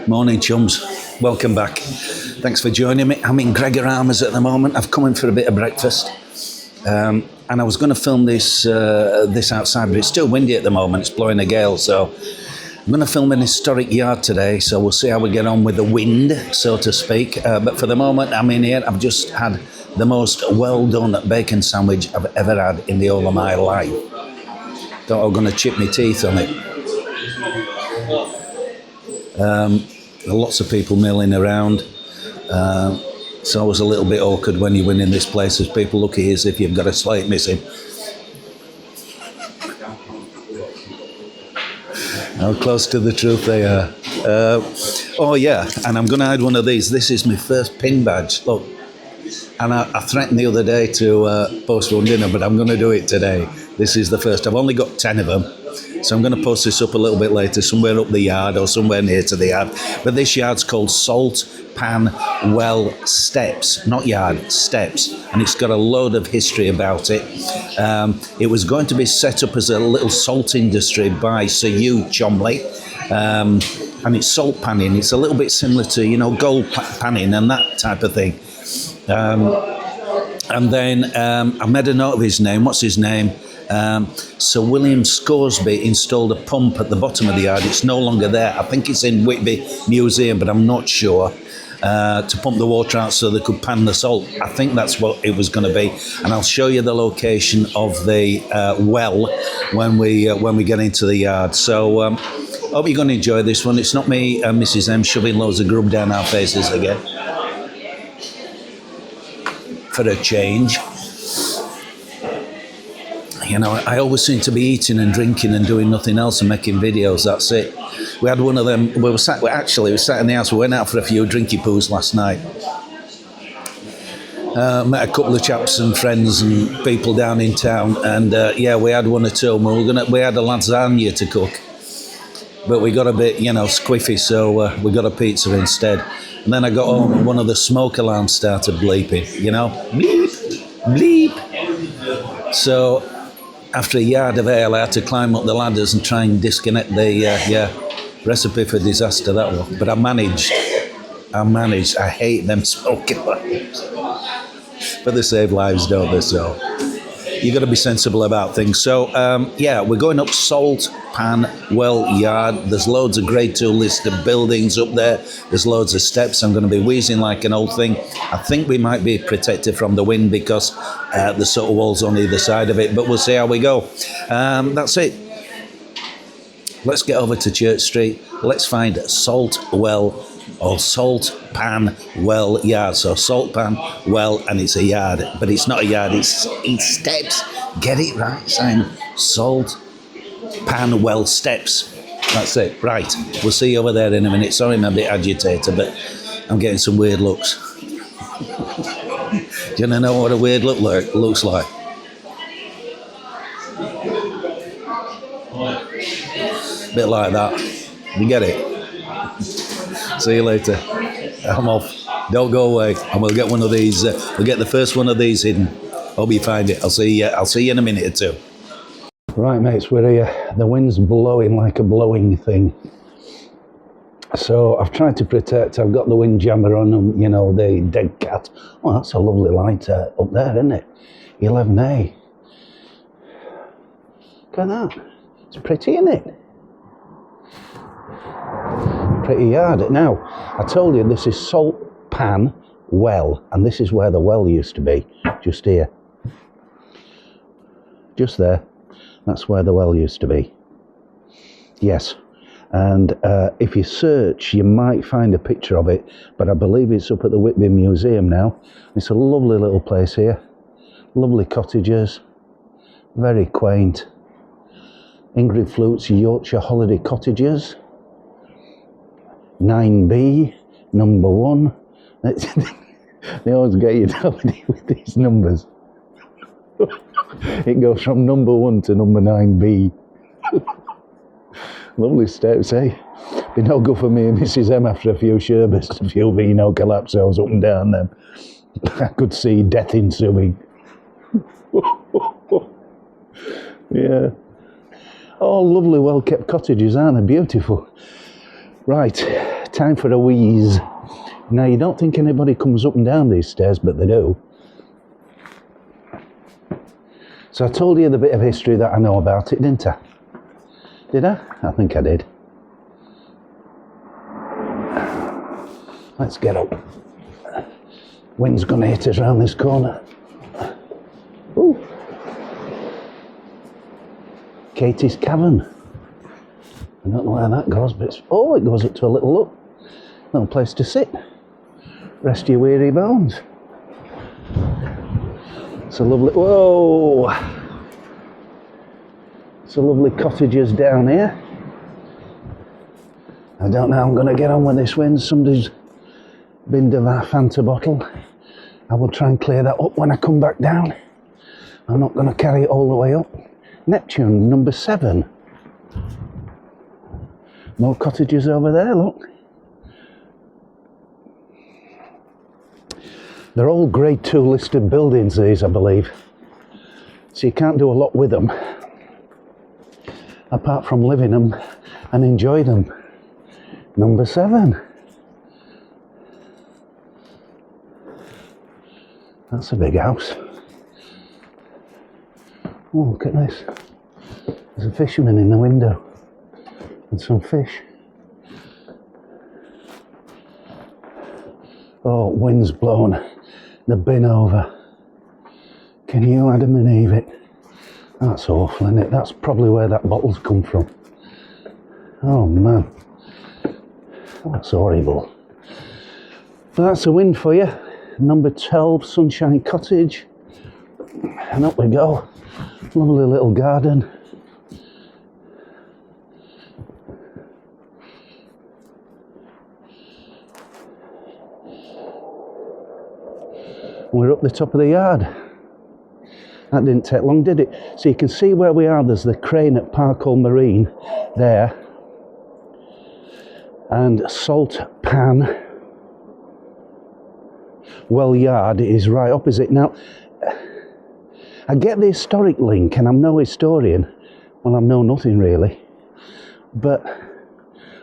Morning, chums. Welcome back. Thanks for joining me. I'm in Gregorama's at the moment. I've come in for a bit of breakfast. And I was going to film this outside, but it's still windy at the moment. It's blowing a gale, so I'm going to film an historic yard today, so we'll see how we get on with the wind, so to speak. But for the moment, I'm in here. I've just had the most well-done bacon sandwich I've ever had in the whole of my life. Thought I was going to chip my teeth on it. Lots of people milling around. It's always a little bit awkward when you win in this place as people look at you as if you've got a slate missing. How close to the truth they are. Oh yeah, and I'm going to add one of these. This is my first pin badge. Look, and I threatened the other day to post one dinner, but I'm going to do it today. This is the first. I've only got 10 of them. So I'm going to post this up a little bit later, somewhere up the yard or somewhere near to the yard. But this yard's called Salt Pan Well Steps. Not yard, steps. And it's got a load of history about it. It was going to be set up as a little salt industry by Sir Hugh Cholmondeley. And it's salt panning. It's a little bit similar to, gold panning and that type of thing. And then I made a note of his name. What's his name? Sir William Scoresby installed a pump at the bottom of the yard. It's no longer there. I think it's in Whitby Museum, but I'm not sure. To pump the water out so they could pan the salt. I think that's what it was going to be. And I'll show you the location of the well when we get into the yard. So I hope you're going to enjoy this one. It's not me and Mrs. M shoving loads of grub down our faces again. For a change. I always seem to be eating and drinking and doing nothing else and making videos. That's it. We had one of them. We sat in the house. We went out for a few drinky poos last night. Met a couple of chaps and friends and people down in town, and we had one or two. We had a lasagna to cook, but we got a bit, squiffy, so we got a pizza instead. And then I got home and one of the smoke alarms started bleeping. Bleep, bleep. So after a yard of ale, I had to climb up the ladders and try and disconnect the recipe for disaster, that one. But I managed. I hate them smoking alarms. But they save lives, don't they? So you got to be sensible about things. So, we're going up Salt Pan Well Yard. There's loads of Grade 2 listed buildings up there. There's loads of steps. I'm going to be wheezing like an old thing. I think we might be protected from the wind because there's sort of walls on either side of it, but we'll see how we go. That's it. Let's get over to Church Street. Let's find Salt Well or Salt Pan Well Yard. So Salt Pan Well, and it's a yard, but it's not a yard, it's steps. Get it right, Simon. Salt Pan Well Steps. That's it. Right. We'll see you over there in a minute. Sorry, I'm a bit agitated, but I'm getting some weird looks. Do you know what a weird looks like? Bit like that. You get it? See you later. I'm off. Don't go away. And we'll get one of these. We'll get the first one of these hidden. Hope you find it. I'll see you in a minute or two. Right, mates, we're here. The wind's blowing like a blowing thing. So I've tried to protect. I've got the wind jammer on them, the dead cat. Oh, that's a lovely light up there, isn't it? 11A. Look at that. It's pretty, isn't it? Pretty yard. Now, I told you this is Salt Pan Well, and this is where the well used to be, just here. Just there. That's where the well used to be. Yes. And if you search, you might find a picture of it, but I believe it's up at the Whitby Museum now. It's a lovely little place here. Lovely cottages. Very quaint. Ingrid Flute's Yorkshire Holiday Cottages. 9B, number 1. They always get you with these numbers. It goes from number 1 to number 9B. Lovely steps, eh? Be no good for me and Mrs. M after a few sherbets, a few vino collapsos up and down them. I could see death ensuing. Yeah. Oh, lovely, well-kept cottages, aren't they? Beautiful. Right, time for a wheeze. Now, you don't think anybody comes up and down these stairs, but they do. So I told you the bit of history that I know about it, didn't I? Did I? I think I did. Let's get up. Wind's gonna hit us round this corner. Ooh. Katie's Cavern. I don't know where that goes, but it goes up to a little place to sit. Rest your weary bones. It's a lovely, whoa! It's a lovely cottages down here. I don't know how I'm going to get on with this wind. Somebody's binned of our Fanta bottle. I will try and clear that up when I come back down. I'm not going to carry it all the way up. Neptune, number 7. More cottages over there, look. They're all grade 2 listed buildings, these, I believe. So you can't do a lot with them, apart from live in them and enjoy them. Number 7. That's a big house. Oh, look at this. There's a fisherman in the window and some fish. Oh, wind's blown the bin over. Can you Adam and Eve it? That's awful, isn't it? That's probably where that bottle's come from. Oh man, that's horrible. But that's the wind for you. Number 12, Sunshine Cottage. And up we go. Lovely little garden. We're up the top of the yard. That didn't take long, did it? So you can see where we are. There's the crane at Parkhall Marine there. And Salt Pan Well Yard is right opposite. Now, I get the historic link, and I'm no historian. Well, I'm no nothing really. But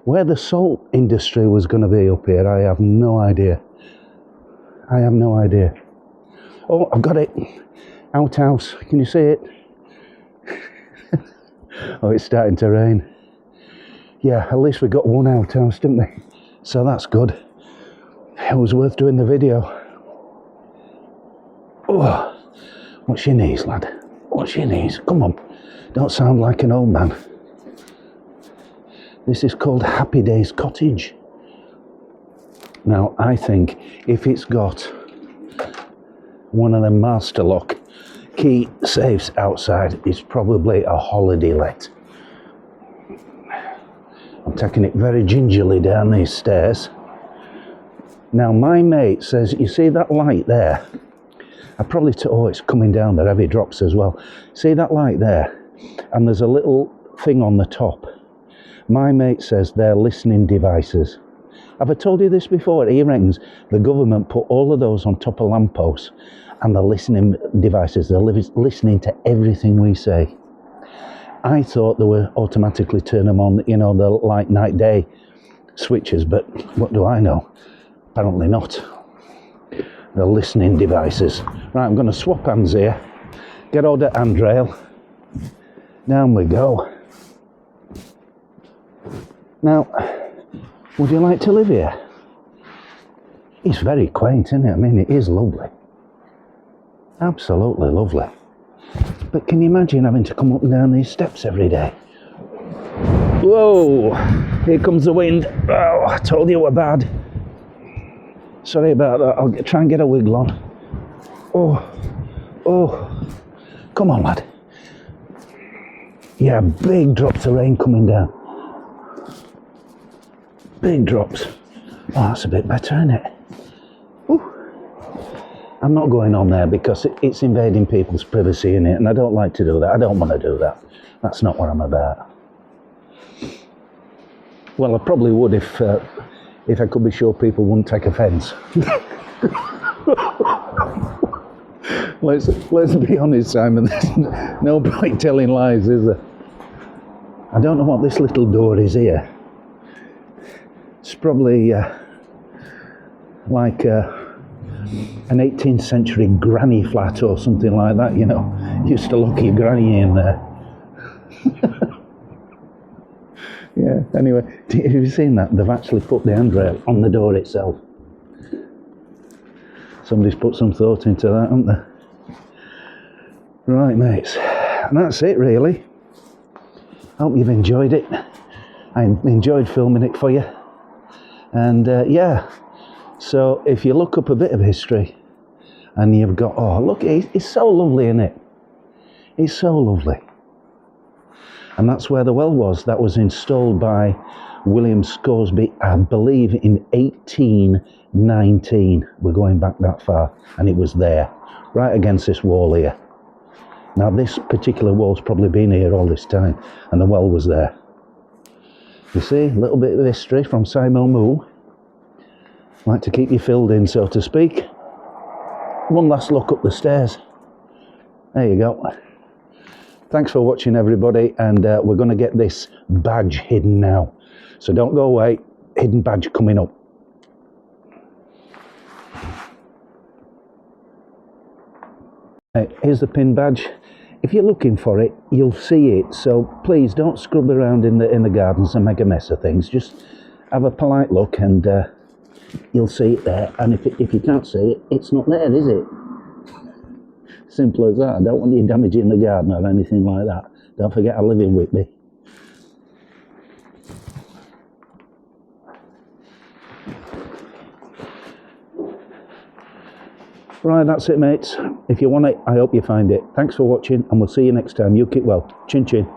where the salt industry was going to be up here, I have no idea. I have no idea. Oh, I've got it. Outhouse. Can you see it? Oh, it's starting to rain. Yeah, at least we got one outhouse, didn't we? So that's good. It was worth doing the video. Oh, what's your knees, lad? What's your knees? Come on. Don't sound like an old man. This is called Happy Days Cottage. Now, I think if it's got one of the master lock key safes outside, it's probably a holiday let. I'm taking it very gingerly down these stairs. Now, my mate says, you see that light there? I probably oh, it's coming down, the heavy drops as well. See that light there? And there's a little thing on the top. My mate says they're listening devices. Have I told you this before? He reckons the government put all of those on top of lampposts, and the listening devices, they're listening to everything we say. I thought they were automatically turn them on, you know, the light night day switches, but what do I know? Apparently not. They're listening devices. Right, I'm going to swap hands here, get hold of handrail, down we go. Now, would you like to live here? It's very quaint, isn't it? I mean, it is lovely. Absolutely lovely. But can you imagine having to come up and down these steps every day? Whoa! Here comes the wind. Oh, I told you we're bad. Sorry about that. I'll try and get a wiggle on. Oh. Come on, lad. Yeah, big drops of rain coming down. Big drops. Oh, that's a bit better, isn't it? Ooh. I'm not going on there because it's invading people's privacy, innit? And I don't like to do that. I don't want to do that. That's not what I'm about. Well, I probably would if I could be sure people wouldn't take offence. Let's be honest, Simon. There's no point telling lies, is there? I don't know what this little door is here. It's probably like an 18th century granny flat or something like that, you know. Used to lock your granny in there. Yeah, anyway, have you seen that? They've actually put the handrail on the door itself. Somebody's put some thought into that, haven't they? Right, mates, and that's it really. Hope you've enjoyed it. I enjoyed filming it for you. And yeah, so if you look up a bit of history and you've got, oh look, it's so lovely, isn't it? It's so lovely. And that's where the well was. That was installed by William Scoresby, I believe in 1819. We're going back that far. And it was there, right against this wall here. Now this particular wall's probably been here all this time, and the well was there. You see, a little bit of history from Simon Moo. Like to keep you filled in, so to speak. One last look up the stairs. There you go. Thanks for watching, everybody, and we're going to get this badge hidden now. So don't go away. Hidden badge coming up. Here's the pin badge. If you're looking for it, you'll see it. So please don't scrub around in the gardens and make a mess of things. Just have a polite look, and you'll see it there. And if you can't see it, it's not there, is it? Simple as that. I don't want you damaging the garden or anything like that. Don't forget I live in Whitby. Right, that's it, mates. If you want it, I hope you find it. Thanks for watching, and we'll see you next time. You keep well. Chin chin.